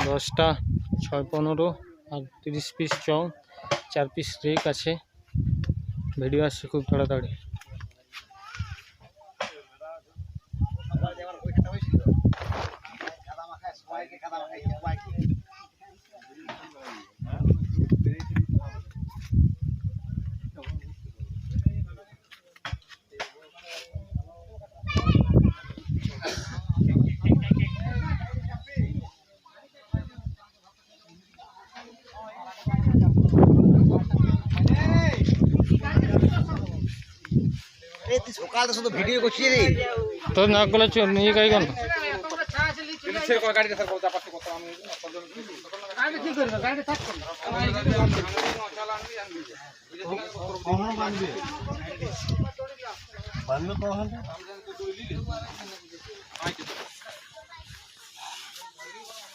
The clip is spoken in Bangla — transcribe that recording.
10টা 6-15 আর 30 পিস চং, 4 পিস রেক আছে। ভিডিও আসছে খুব তাড়াতাড়ি। সকাল শুধু ভিডিও করছি রে তোর নাক গলা নিয়ে গাই কেন? বান্ধব